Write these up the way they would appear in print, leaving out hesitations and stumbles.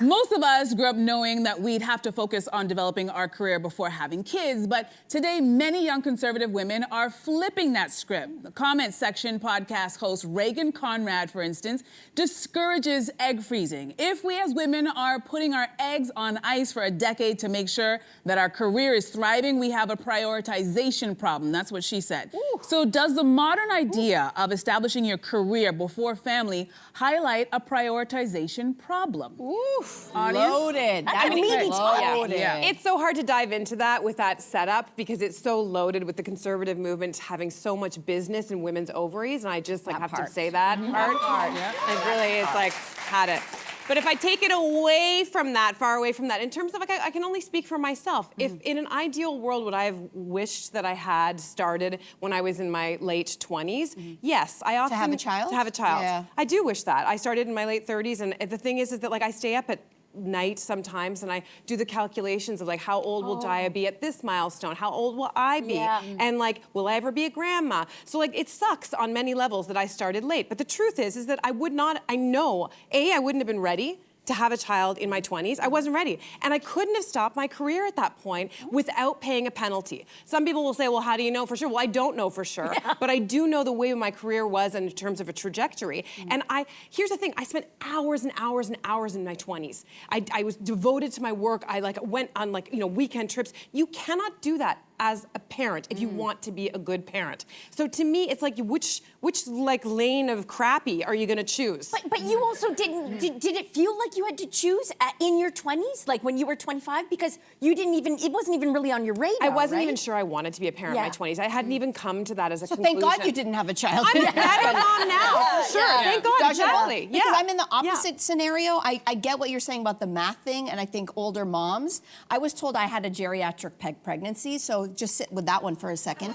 Most of us grew up knowing that we'd have to focus on developing our career before having kids, but today many young conservative women are flipping that script. The comment section podcast host Reagan Conrad, for instance, discourages egg freezing. If we as women are putting our eggs on ice for a decade to make sure that our career is thriving, we have a prioritization problem. That's what she said. Ooh. So does the modern idea of establishing your career before family highlight a prioritization problem? Oof, loaded. That's meaty talk. Yeah. It's so hard to dive into that with that setup because it's so loaded with the conservative movement having so much business in women's ovaries, and I just like have to say that part. Yeah. It really is like had it. But if I take it away from that, far away from that, in terms of like, I can only speak for myself. If in an ideal world would I have wished that I had started when I was in my late 20s? Yes, I often— To have a child? To have a child. Yeah. I do wish that. I started in my late 30s, and the thing is that like I stay up at night sometimes and I do the calculations of like how old will Jaya be at this milestone, how old will I be, and like will I ever be a grandma? So like it sucks on many levels that I started late, but the truth is that I know I wouldn't have been ready to have a child in my 20s. I wasn't ready. And I couldn't have stopped my career at that point without paying a penalty. Some people will say, well, how do you know for sure? Well, I don't know for sure, but I do know the way my career was in terms of a trajectory. And here's the thing, I spent hours and hours and hours in my 20s. I was devoted to my work. I like went on like, weekend trips. You cannot do that as a parent if you want to be a good parent. So to me, it's like which like lane of crappy are you gonna choose? But you also didn't, did it feel like you had to choose in your 20s, like when you were 25? Because it wasn't even really on your radar, I wasn't right? even sure I wanted to be a parent in my 20s. I hadn't even come to that as a conclusion. Thank God you didn't have a child. I'm a better mom now, for sure. Thank God, exactly. Because I'm in the opposite scenario. I get what you're saying about the math thing, and I think older moms, I was told I had a geriatric pregnancy, so just sit with that one for a second.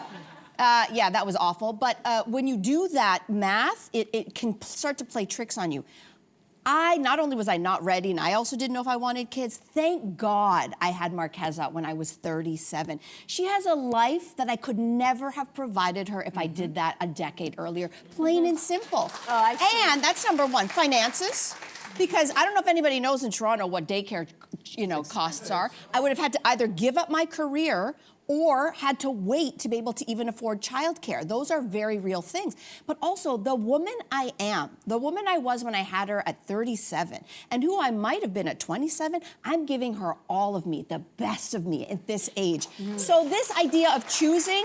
Yeah, that was awful. But when you do that math, it can start to play tricks on you. Not only was I not ready, and I also didn't know if I wanted kids, thank God I had Marqueza when I was 37. She has a life that I could never have provided her if I did that a decade earlier. Plain and simple. And that's number one, finances. Because I don't know if anybody knows in Toronto what daycare, costs are. I would have had to either give up my career or had to wait to be able to even afford childcare. Those are very real things. But also, the woman I am, the woman I was when I had her at 37, and who I might have been at 27, I'm giving her all of me, the best of me at this age. So this idea of choosing,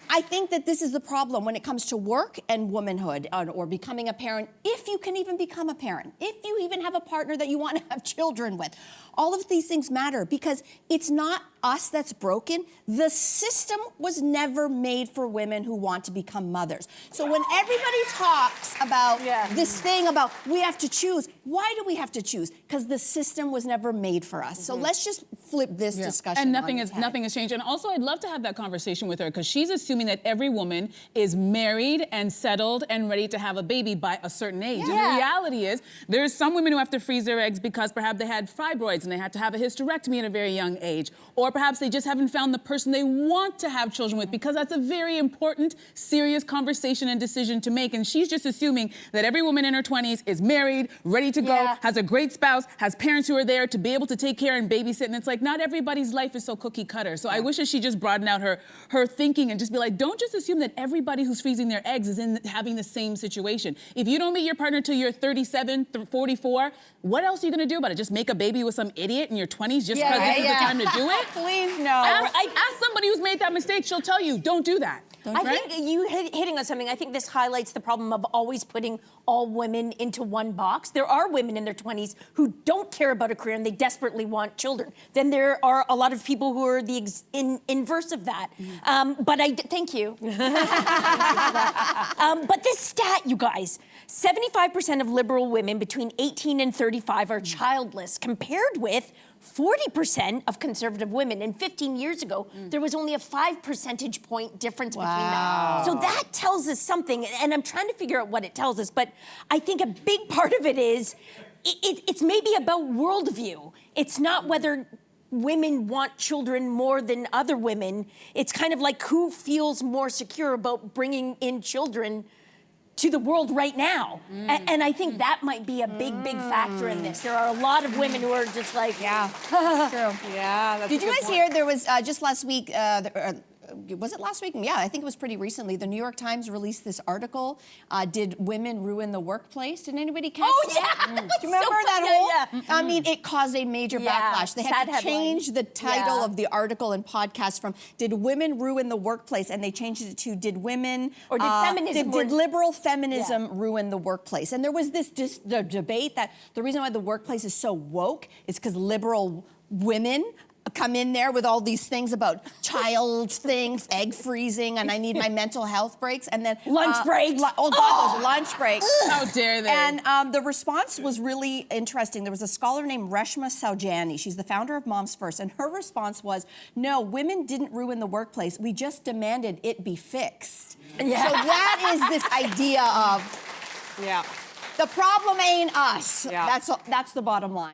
I think that this is the problem when it comes to work and womanhood or becoming a parent, if you can even become a parent, if you even have a partner that you want to have children with. All of these things matter because it's not us that's broken. The system was never made for women who want to become mothers. So when everybody talks about this thing about we have to choose, why do we have to choose? Because the system was never made for us. So let's just flip this discussion. And nothing has changed. And also, I'd love to have that conversation with her because she's assuming that every woman is married and settled and ready to have a baby by a certain age. And the reality is, there's some women who have to freeze their eggs because perhaps they had fibroids and they had to have a hysterectomy at a very young age. Or perhaps they just haven't found the person they want to have children with, because that's a very important, serious conversation and decision to make. And she's just assuming that every woman in her 20s is married, ready to go, has a great spouse, has parents who are there to be able to take care and babysit. And it's like, not everybody's life is so cookie cutter. So I wish that she just broadened out her thinking and just be like, don't just assume that everybody who's freezing their eggs is in having the same situation. If you don't meet your partner till you're 37, 44, what else are you gonna do about it? Just make a baby with some idiot in your 20s just because this is the time to do it? Please, no. Ask somebody who's made that mistake. She'll tell you, don't do that. I think you hitting on something. I think this highlights the problem of always putting all women into one box. There are women in their 20s who don't care about a career and they desperately want children. Then there are a lot of people who are the inverse of that. But thank you. But this stat, you guys, 75% of liberal women between 18 and 35 are childless, compared with 40% of conservative women. And 15 years ago, there was only a 5 percentage point difference between them. So that tells us something, and I'm trying to figure out what it tells us, but I think a big part of it is, it's maybe about worldview. It's not whether women want children more than other women. It's kind of like who feels more secure about bringing in children to the world right now. And I think that might be a big, big factor in this. There are a lot of women who are just like, Yeah, true. Yeah, that's Did a you good guys point. hear there was just last week, was it last week? Yeah, I think it was pretty recently. The New York Times released this article, Did Women Ruin the Workplace? Did anybody catch that? yeah. Do you remember that whole? Yeah. I mean, it caused a major Yeah, backlash. They had sad to headline. change the title Yeah. of the article and podcast from Did Women Ruin the Workplace? And they changed it to Did Women... Or did feminism Did ruin- liberal feminism ruin the workplace? And there was this the debate that the reason why the workplace is so woke is because liberal women come in there with all these things about child things, egg freezing, and I need my mental health breaks, and then Lunch breaks. Oh God, those lunch breaks. How dare they? And the response was really interesting. There was a scholar named Reshma Saujani. She's the founder of Moms First, and her response was, "No, women didn't ruin the workplace. We just demanded it be fixed." Yeah. So that is this idea of Yeah. the problem ain't us. Yeah. That's the bottom line.